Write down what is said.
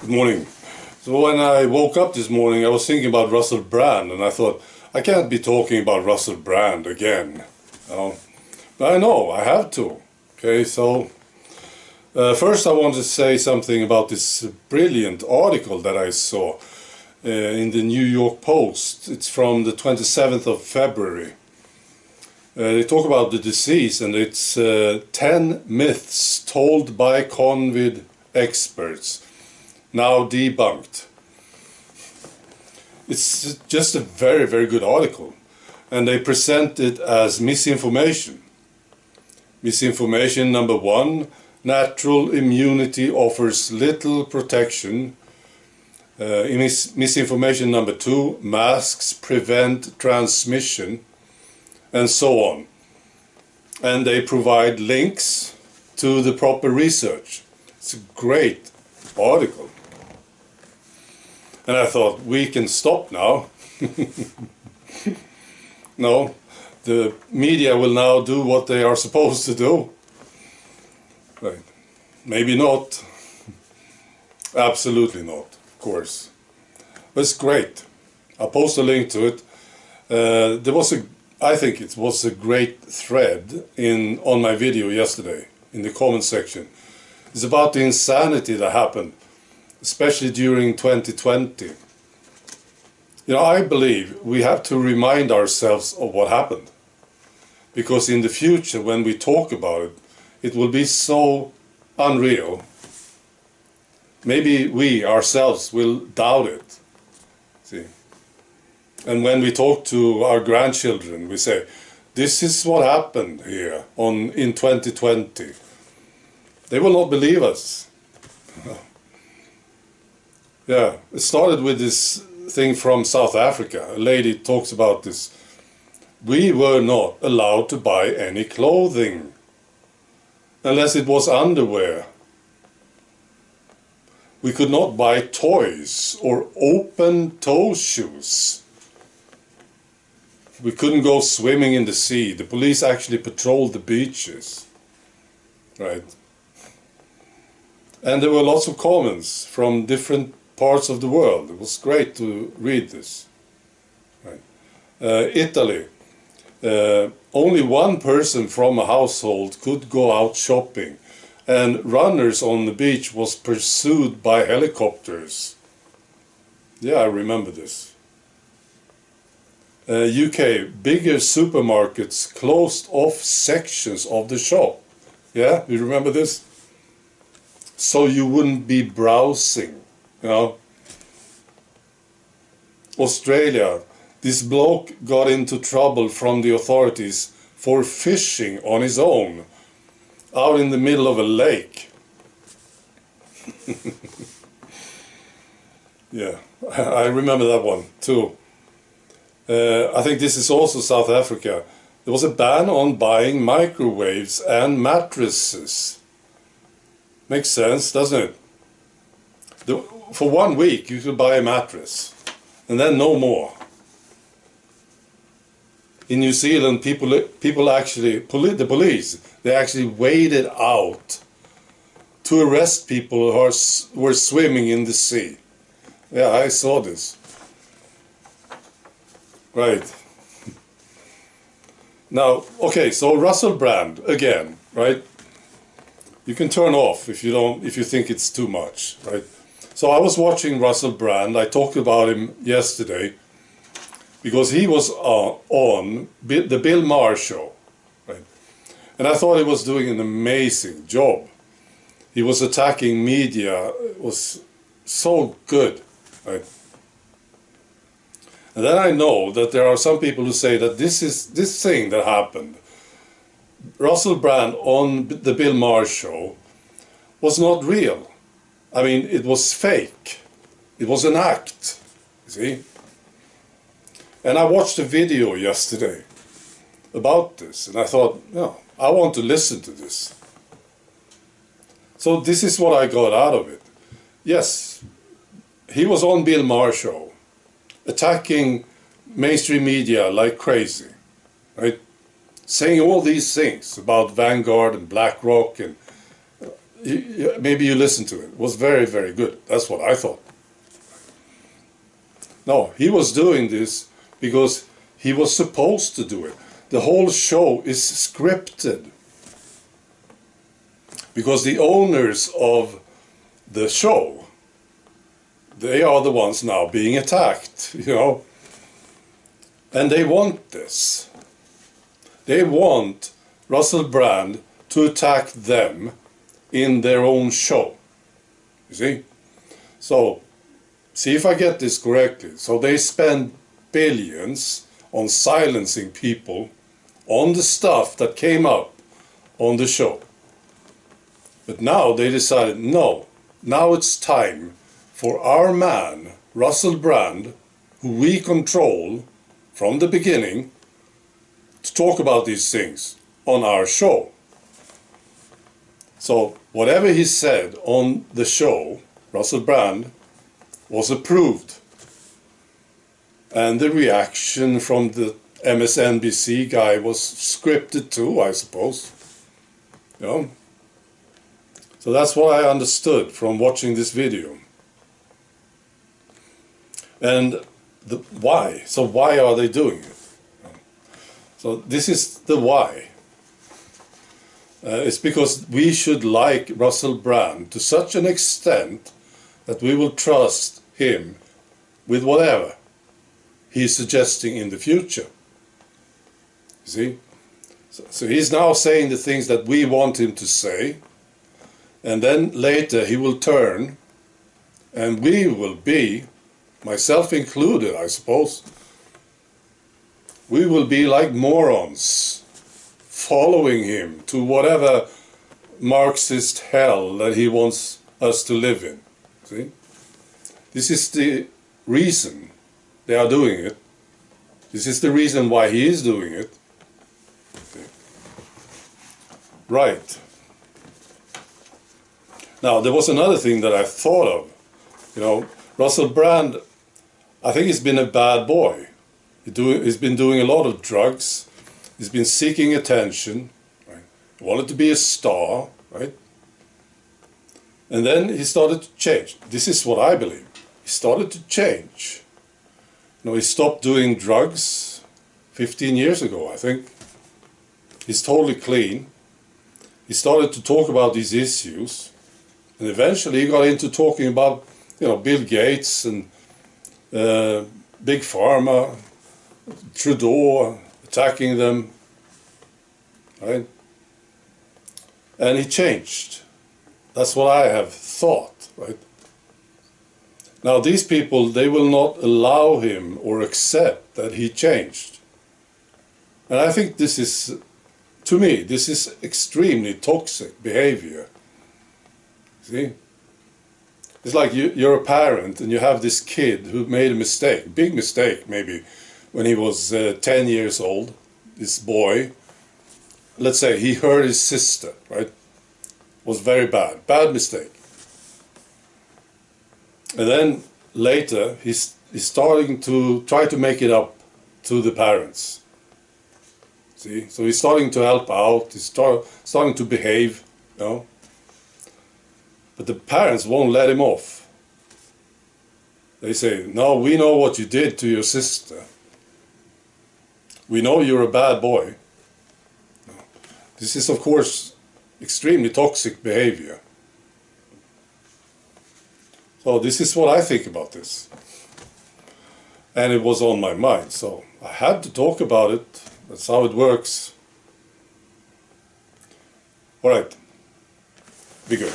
Good morning. So when I woke up this morning, I was thinking about Russell Brand, and I thought, I can't be talking about Russell Brand again. But I know, I have to. Okay, so first I want to say something about this brilliant article that I saw in the New York Post. It's from the 27th of February. They talk about the disease, and it's 10 myths told by COVID experts, now debunked. It's just a very, very good article, and they present it as misinformation. Misinformation number one: natural immunity offers little protection. Misinformation number two: masks prevent transmission, and so on. And they provide links to the proper research. It's a great article. And I thought, we can stop now. No, the media will now do what they are supposed to do. Right. Maybe not. Absolutely not, of course. But it's great. I'll post a link to it. I think it was a great thread on my video yesterday, in the comment section. It's about the insanity that happened, especially during 2020. I believe we have to remind ourselves of what happened. Because in the future, when we talk about it, it will be so unreal. Maybe we ourselves will doubt it. See? And when we talk to our grandchildren, we say, this is what happened here in 2020. They will not believe us. Yeah, it started with this thing from South Africa. A lady talks about this. We were not allowed to buy any clothing unless it was underwear. We could not buy toys or open-toe shoes. We couldn't go swimming in the sea. The police actually patrolled the beaches. Right. And there were lots of comments from different parts of the world. It was great to read this. Right. Italy. Only one person from a household could go out shopping, and runners on the beach was pursued by helicopters. Yeah, I remember this. UK, bigger supermarkets closed off sections of the shop. Yeah, you remember this? So you wouldn't be browsing, Australia, this bloke got into trouble from the authorities for fishing on his own, out in the middle of a lake. Yeah, I remember that one too. I think this is also South Africa. There was a ban on buying microwaves and mattresses. Makes sense, doesn't it? For 1 week you could buy a mattress, and then no more. In New Zealand, people actually, the police, they actually waded out to arrest people who were swimming in the sea. Yeah, I saw this. Right. Now, okay, so Russell Brand again, right? You can turn off if you think it's too much, right? So I was watching Russell Brand. I talked about him yesterday because he was on the Bill Maher show, right? And I thought he was doing an amazing job. He was attacking media. It was so good, right? And then I know that there are some people who say that this thing that happened, Russell Brand on the Bill Maher show, was not real. I mean, it was fake. It was an act, you see? And I watched a video yesterday about this, and I thought, no, I want to listen to this. So this is what I got out of it. Yes, he was on Bill Maher show, attacking mainstream media like crazy, right? Saying all these things about Vanguard and BlackRock and maybe you listened to it. It was very, very good. That's what I thought. No, he was doing this because he was supposed to do it. The whole show is scripted. Because the owners of the show, they are the ones now being attacked, you know. And they want this. They want Russell Brand to attack them in their own show. You see? So, see if I get this correctly. So they spend billions on silencing people on the stuff that came up on the show. But now they decided, no, now it's time for our man, Russell Brand, who we control from the beginning, to talk about these things on our show. So whatever he said on the show, Russell Brand, was approved. And the reaction from the MSNBC guy was scripted too, I suppose. You know? So that's what I understood from watching this video. And why? So why are they doing it? So this is the why. It's because we should like Russell Brand to such an extent that we will trust him with whatever he's suggesting in the future. You see? So he's now saying the things that we want him to say. And then later he will turn, and we will be, myself included, I suppose, we will be like morons, following him to whatever Marxist hell that he wants us to live in. See? This is the reason they are doing it. This is the reason why he is doing it. See? Right. Now, there was another thing that I thought of. You know, Russell Brand, I think he's been a bad boy. He's been doing a lot of drugs. He's been seeking attention. Right? He wanted to be a star, right? And then he started to change. This is what I believe. He started to change. You know, he stopped doing drugs 15 years ago, I think. He's totally clean. He started to talk about these issues. And eventually he got into talking about, you know, Bill Gates and Big Pharma, Trudeau, attacking them, right? And he changed. That's what I have thought, right? Now these people, they will not allow him or accept that he changed. And I think this is, to me, this is extremely toxic behavior. See? It's like you're a parent and you have this kid who made a mistake, big mistake maybe, when he was 10 years old, this boy. Let's say he hurt his sister, right? Was very bad mistake. And then later he's starting to try to make it up to the parents. See? So he's starting to help out, he's starting to behave, you know. But the parents won't let him off. They say, no, we know what you did to your sister. We know you're a bad boy. This is, of course, extremely toxic behavior. So this is what I think about this. And it was on my mind, so I had to talk about it. That's how it works. All right. Be good.